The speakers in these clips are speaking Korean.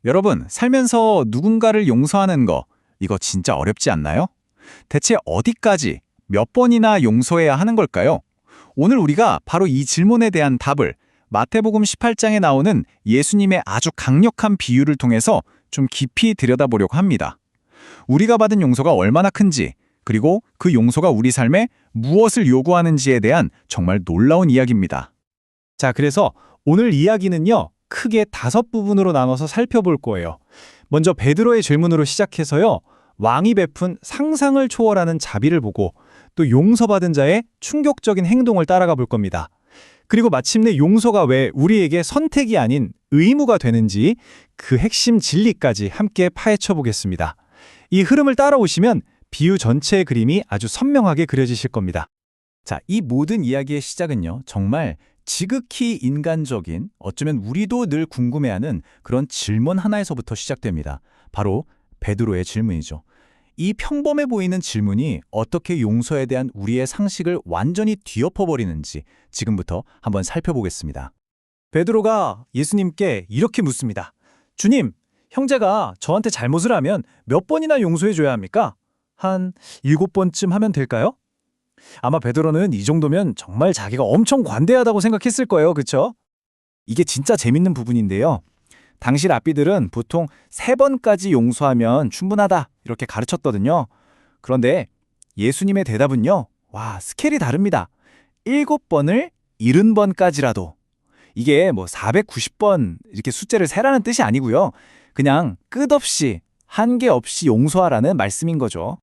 여러분, 살면서 누군가를 용서하는 거, 이거 진짜 어렵지 않나요? 대체 어디까지, 몇 번이나 용서해야 하는 걸까요? 오늘 우리가 바로 이 질문에 대한 답을 마태복음 18장에 나오는 예수님의 아주 강력한 비유를 통해서 좀 깊이 들여다보려고 합니다. 우리가 받은 용서가 얼마나 큰지, 그리고 그 용서가 우리 삶에 무엇을 요구하는지에 대한 정말 놀라운 이야기입니다. 자, 그래서 오늘 이야기는요, 크게 5부분으로 나눠서 살펴볼 거예요. 먼저 베드로의 질문으로 시작해서요, 왕이 베푼 상상을 초월하는 자비를 보고 또 용서받은 자의 충격적인 행동을 따라가 볼 겁니다. 그리고 마침내 용서가 왜 우리에게 선택이 아닌 의무가 되는지 그 핵심 진리까지 함께 파헤쳐 보겠습니다. 이 흐름을 따라오시면 비유 전체의 그림이 아주 선명하게 그려지실 겁니다. 자, 이 모든 이야기의 시작은요, 정말 지극히 인간적인, 어쩌면 우리도 늘 궁금해하는 그런 질문 하나에서부터 시작됩니다. 바로 베드로의 질문이죠. 이 평범해 보이는 질문이 어떻게 용서에 대한 우리의 상식을 완전히 뒤엎어버리는지 지금부터 한번 살펴보겠습니다. 베드로가 예수님께 이렇게 묻습니다. 주님, 형제가 저한테 잘못을 하면 몇 번이나 용서해 줘야 합니까? 한 7번쯤 하면 될까요? 아마 베드로는 이 정도면 정말 자기가 엄청 관대하다고 생각했을 거예요. 그렇죠? 이게 진짜 재밌는 부분인데요. 당시 랍비들은 보통 3번까지 용서하면 충분하다 이렇게 가르쳤거든요. 그런데 예수님의 대답은요. 와, 스케일이 다릅니다. 7번을 70번까지라도. 이게 뭐 490번 이렇게 숫자를 세라는 뜻이 아니고요. 그냥 끝없이 한계 없이 용서하라는 말씀인 거죠.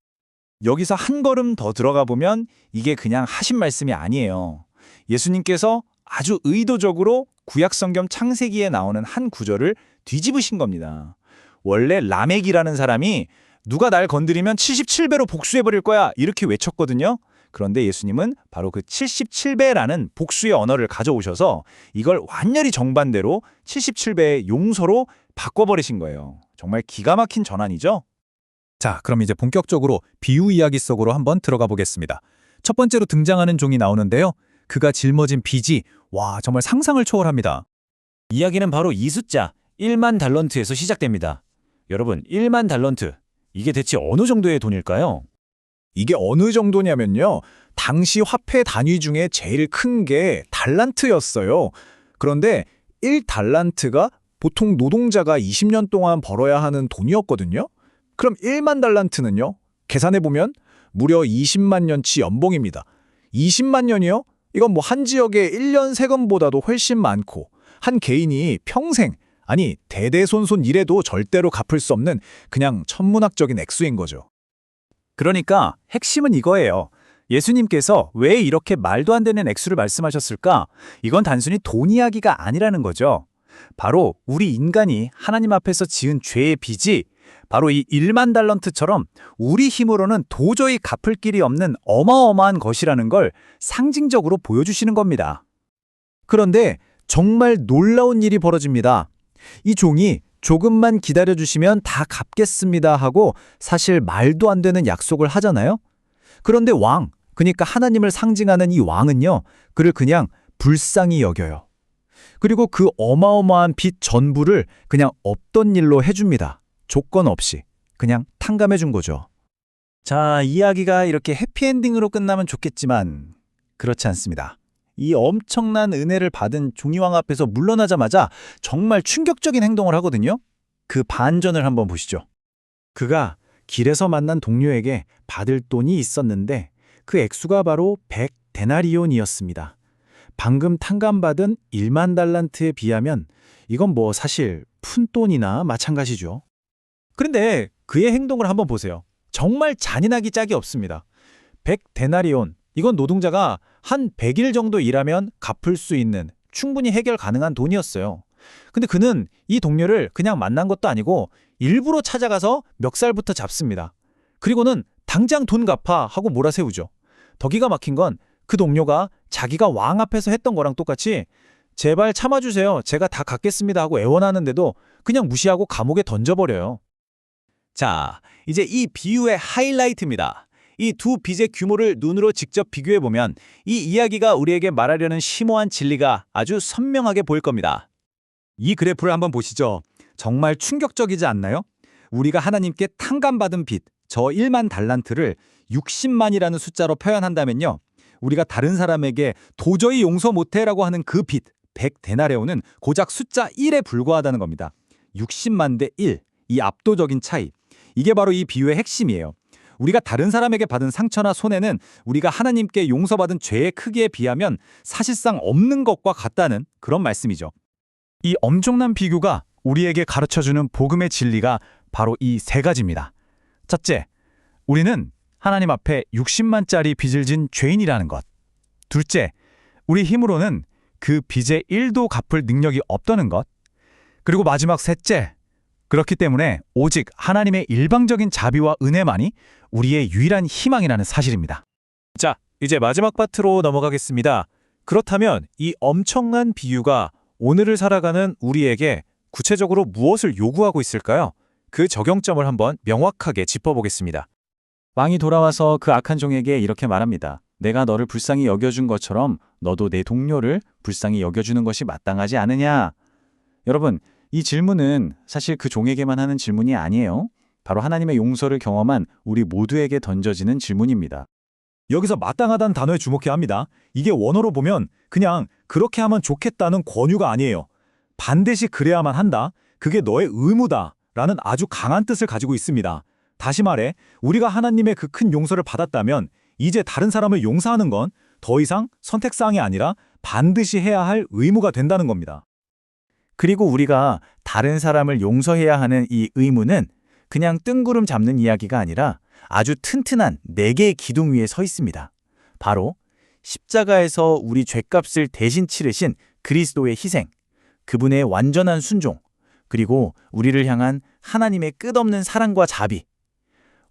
여기서 한 걸음 더 들어가 보면 이게 그냥 하신 말씀이 아니에요. 예수님께서 아주 의도적으로 구약성경 창세기에 나오는 한 구절을 뒤집으신 겁니다. 원래 라멕이라는 사람이 누가 날 건드리면 77배로 복수해버릴 거야 이렇게 외쳤거든요. 그런데 예수님은 바로 그 77배라는 복수의 언어를 가져오셔서 이걸 완전히 정반대로 77배의 용서로 바꿔버리신 거예요. 정말 기가 막힌 전환이죠? 자, 그럼 이제 본격적으로 비유 이야기 속으로 한번 들어가 보겠습니다. 첫 번째로 등장하는 종이 나오는데요. 그가 짊어진 빚이 정말 상상을 초월합니다. 이야기는 바로 이 숫자 1만 달런트에서 시작됩니다. 여러분, 1만 달런트, 이게 대체 어느 정도의 돈일까요? 이게 어느 정도냐면요. 당시 화폐 단위 중에 제일 큰 게 달란트였어요. 그런데 1달란트가 보통 노동자가 20년 동안 벌어야 하는 돈이었거든요. 그럼 1만 달란트는요? 계산해보면 무려 20만 년치 연봉입니다. 20만 년이요? 이건 뭐 한 지역의 1년 세금보다도 훨씬 많고 한 개인이 평생, 아니 대대손손 일해도 절대로 갚을 수 없는 그냥 천문학적인 액수인 거죠. 그러니까 핵심은 이거예요. 예수님께서 왜 이렇게 말도 안 되는 액수를 말씀하셨을까? 이건 단순히 돈 이야기가 아니라는 거죠. 바로 우리 인간이 하나님 앞에서 지은 죄의 빚이 바로 이 1만 달런트처럼 우리 힘으로는 도저히 갚을 길이 없는 어마어마한 것이라는 걸 상징적으로 보여주시는 겁니다. 그런데 정말 놀라운 일이 벌어집니다. 이 종이 조금만 기다려주시면 다 갚겠습니다 하고 사실 말도 안 되는 약속을 하잖아요. 그런데 그러니까 하나님을 상징하는 이 왕은요, 그를 그냥 불쌍히 여겨요. 그리고 그 어마어마한 빚 전부를 그냥 없던 일로 해줍니다. 조건 없이 그냥 탕감해 준 거죠. 자, 이야기가 이렇게 해피엔딩으로 끝나면 좋겠지만 그렇지 않습니다. 이 엄청난 은혜를 받은 종이왕 앞에서 물러나자마자 정말 충격적인 행동을 하거든요. 그 반전을 한번 보시죠. 그가 길에서 만난 동료에게 받을 돈이 있었는데 그 액수가 바로 100데나리온이었습니다. 방금 탕감받은 1만 달란트에 비하면 이건 뭐 사실 푼돈이나 마찬가지죠. 그런데 그의 행동을 한번 보세요. 정말 잔인하기 짝이 없습니다. 100데나리온, 이건 노동자가 한 100일 정도 일하면 갚을 수 있는 충분히 해결 가능한 돈이었어요. 근데 그는 이 동료를 그냥 만난 것도 아니고 일부러 찾아가서 멱살부터 잡습니다. 그리고는 당장 돈 갚아 하고 몰아세우죠. 더 기가 막힌 건 그 동료가 자기가 왕 앞에서 했던 거랑 똑같이 제발 참아주세요. 제가 다 갚겠습니다 하고 애원하는데도 그냥 무시하고 감옥에 던져버려요. 자, 이제 이 비유의 하이라이트입니다. 이 두 빚의 규모를 눈으로 직접 비교해보면 이 이야기가 우리에게 말하려는 심오한 진리가 아주 선명하게 보일 겁니다. 이 그래프를 한번 보시죠. 정말 충격적이지 않나요? 우리가 하나님께 탕감받은 빚, 저 1만 달란트를 60만이라는 숫자로 표현한다면요. 우리가 다른 사람에게 도저히 용서 못해라고 하는 그 빚, 100데나레오는 고작 숫자 1에 불과하다는 겁니다. 60만 대 1, 이 압도적인 차이. 이게 바로 이 비유의 핵심이에요. 우리가 다른 사람에게 받은 상처나 손해는 우리가 하나님께 용서받은 죄의 크기에 비하면 사실상 없는 것과 같다는 그런 말씀이죠. 이 엄청난 비교가 우리에게 가르쳐주는 복음의 진리가 바로 이 세 가지입니다. 첫째, 우리는 하나님 앞에 60만짜리 빚을 진 죄인이라는 것. 둘째, 우리 힘으로는 그 빚의 1도 갚을 능력이 없다는 것. 그리고 마지막 셋째, 그렇기 때문에 오직 하나님의 일방적인 자비와 은혜만이 우리의 유일한 희망이라는 사실입니다. 자, 이제 마지막 파트로 넘어가겠습니다. 그렇다면 이 엄청난 비유가 오늘을 살아가는 우리에게 구체적으로 무엇을 요구하고 있을까요? 그 적용점을 한번 명확하게 짚어보겠습니다. 왕이 돌아와서 그 악한 종에게 이렇게 말합니다. 내가 너를 불쌍히 여겨준 것처럼 너도 내 동료를 불쌍히 여겨주는 것이 마땅하지 않으냐? 여러분, 이 질문은 사실 그 종에게만 하는 질문이 아니에요. 바로 하나님의 용서를 경험한 우리 모두에게 던져지는 질문입니다. 여기서 마땅하다는 단어에 주목해야 합니다. 이게 원어로 보면 그냥 그렇게 하면 좋겠다는 권유가 아니에요. 반드시 그래야만 한다. 그게 너의 의무다. 라는 아주 강한 뜻을 가지고 있습니다. 다시 말해 우리가 하나님의 그 큰 용서를 받았다면 이제 다른 사람을 용서하는 건 더 이상 선택사항이 아니라 반드시 해야 할 의무가 된다는 겁니다. 그리고 우리가 다른 사람을 용서해야 하는 이 의무는 그냥 뜬구름 잡는 이야기가 아니라 아주 튼튼한 4개의 기둥 위에 서 있습니다. 바로 십자가에서 우리 죗값을 대신 치르신 그리스도의 희생, 그분의 완전한 순종, 그리고 우리를 향한 하나님의 끝없는 사랑과 자비.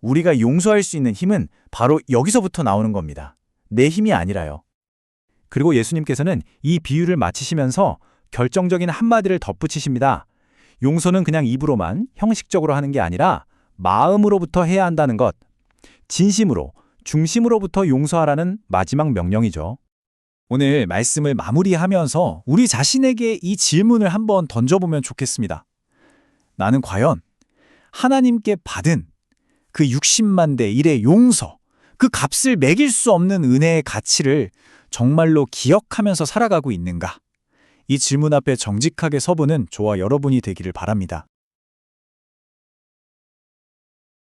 우리가 용서할 수 있는 힘은 바로 여기서부터 나오는 겁니다. 내 힘이 아니라요. 그리고 예수님께서는 이 비유를 마치시면서 결정적인 한마디를 덧붙이십니다. 용서는 그냥 입으로만 형식적으로 하는 게 아니라 마음으로부터 해야 한다는 것. 진심으로, 중심으로부터 용서하라는 마지막 명령이죠. 오늘 말씀을 마무리하면서 우리 자신에게 이 질문을 한번 던져보면 좋겠습니다. 나는 과연 하나님께 받은 그 60만 대 1의 용서, 그 값을 매길 수 없는 은혜의 가치를 정말로 기억하면서 살아가고 있는가? 이 질문 앞에 정직하게 서보는 저와 여러분이 되기를 바랍니다.